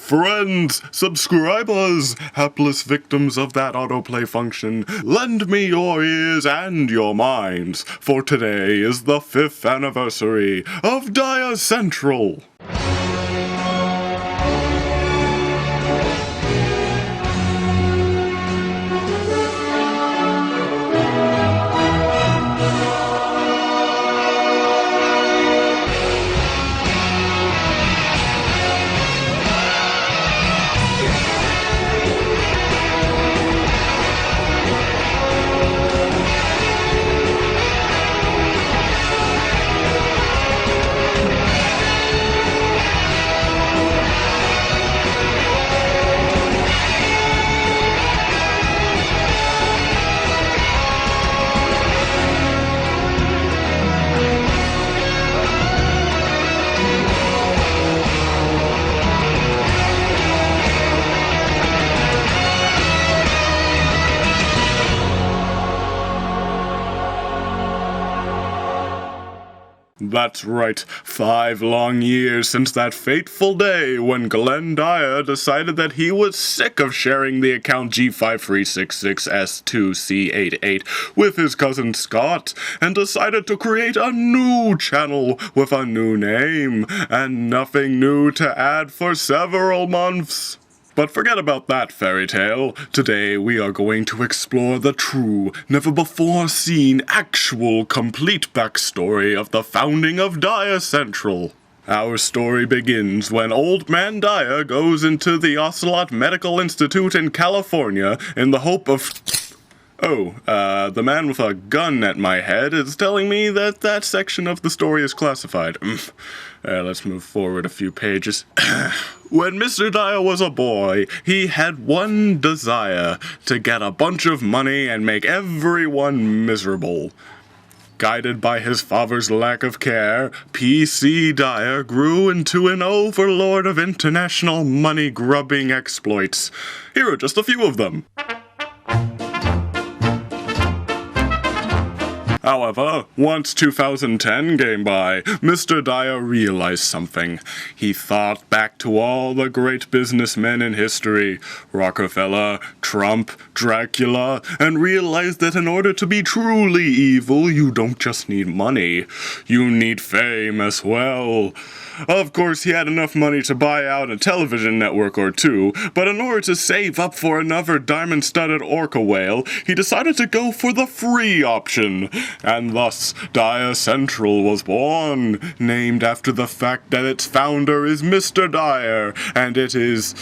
Friends, subscribers, hapless victims of that autoplay function, lend me your ears and your minds, for today is the 5th anniversary of Dyercentral. That's right, 5 long years since that fateful day when Glenn Dyer decided that he was sick of sharing the account G5366S2C88 with his cousin Scott, and decided to create a new channel with a new name, and nothing new to add for several months. But forget about that fairy tale. Today we are going to explore the true, never-before-seen, actual, complete backstory of the founding of Dyercentral. Our story begins when Old Man Dyer goes into the Ocelot Medical Institute in California in the hope of... the man with a gun at my head is telling me that that section of the story is classified. Let's move forward a few pages. When Mr. Dyer was a boy, he had one desire: to get a bunch of money and make everyone miserable. Guided by his father's lack of care, P.C. Dyer grew into an overlord of international money-grubbing exploits. Here are just a few of them. However, once 2010 came by, Mr. Dyer realized something. He thought back to all the great businessmen in history, Rockefeller, Trump, Dracula, and realized that in order to be truly evil, you don't just need money, you need fame as well. Of course, he had enough money to buy out a television network or two, but in order to save up for another diamond-studded orca whale, he decided to go for the free option. And thus, Dyercentral was born, named after the fact that its founder is Mr. Dyer, and it is...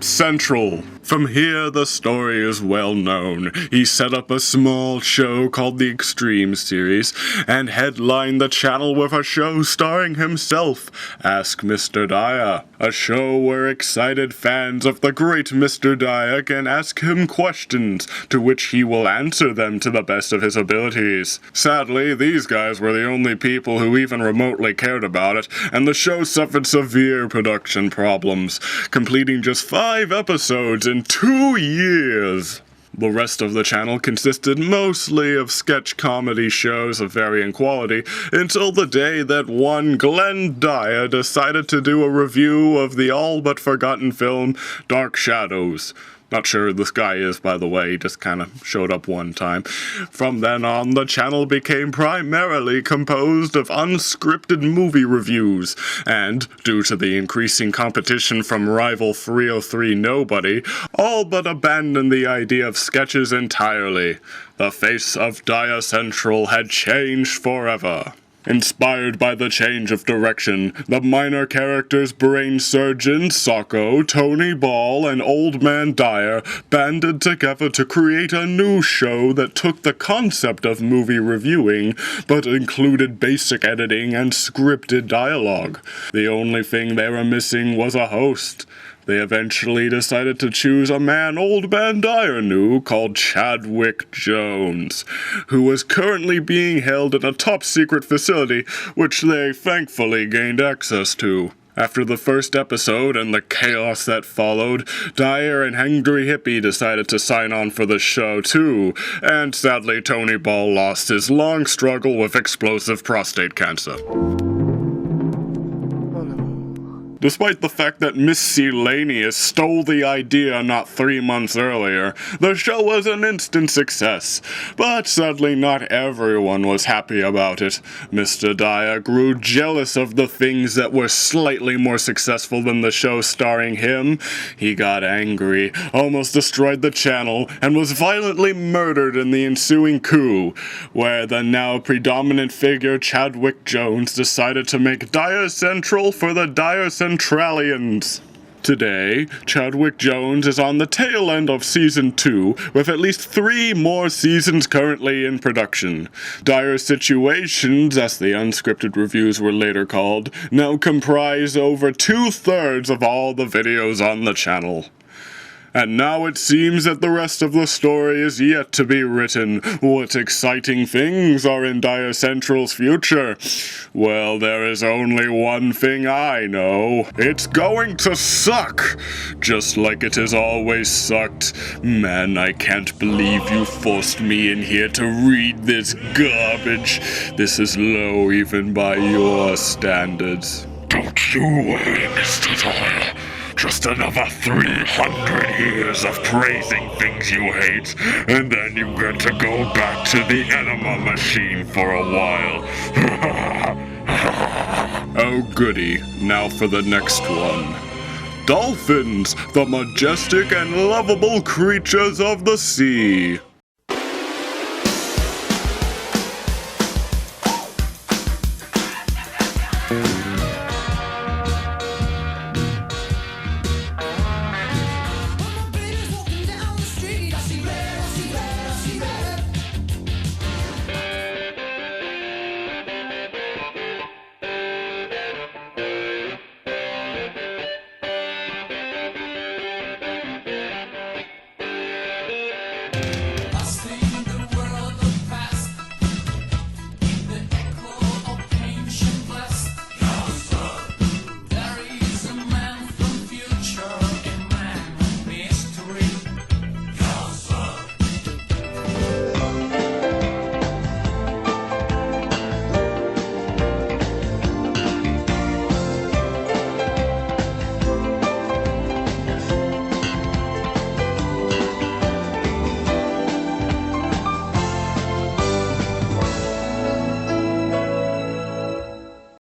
Central. From here, the story is well known. He set up a small show called the Extreme Series, and headlined the channel with a show starring himself, Ask Mr. Dyer, a show where excited fans of the great Mr. Dyer can ask him questions, to which he will answer them to the best of his abilities. Sadly, these guys were the only people who even remotely cared about it, and the show suffered severe production problems, completing just 5 episodes in 2 years. The rest of the channel consisted mostly of sketch comedy shows of varying quality, until the day that one Glenn Dyer decided to do a review of the all-but-forgotten film Dark Shadows. Not sure who this guy is, by the way, he just kind of showed up one time. From then on, the channel became primarily composed of unscripted movie reviews, and, due to the increasing competition from rival 303 Nobody, all but abandoned the idea of sketches entirely. The face of Dyercentral had changed forever. Inspired by the change of direction, the minor characters Brain Surgeon, Socko, Tony Ball, and Old Man Dyer banded together to create a new show that took the concept of movie reviewing, but included basic editing and scripted dialogue. The only thing they were missing was a host. They eventually decided to choose a man Old Man Dyer knew called Chadwick Jones, who was currently being held in a top-secret facility, which they thankfully gained access to. After the first episode and the chaos that followed, Dyer and Hangry Hippie decided to sign on for the show too, and sadly Tony Ball lost his long struggle with explosive prostate cancer. Despite the fact that Miscellaneous stole the idea not 3 months earlier, the show was an instant success. But sadly not everyone was happy about it. Mr. Dyer grew jealous of the things that were slightly more successful than the show starring him. He got angry, almost destroyed the channel, and was violently murdered in the ensuing coup, where the now predominant figure Chadwick Jones decided to make Dyercentral for the Dyercentralians. Today, Chadwick Jones is on the tail end of Season 2, with at least 3 more seasons currently in production. Dyer-Situations, as the unscripted reviews were later called, now comprise over 2/3 of all the videos on the channel. And now it seems that the rest of the story is yet to be written. What exciting things are in Dyercentral's future? Well, there is only one thing I know. It's going to suck! Just like it has always sucked. Man, I can't believe you forced me in here to read this garbage. This is low even by your standards. Don't you worry, Mr. Dyer. Just another 300 years of praising things you hate, and then you get to go back to the enema machine for a while. Oh goody, now for the next one. Dolphins, the majestic and lovable creatures of the sea.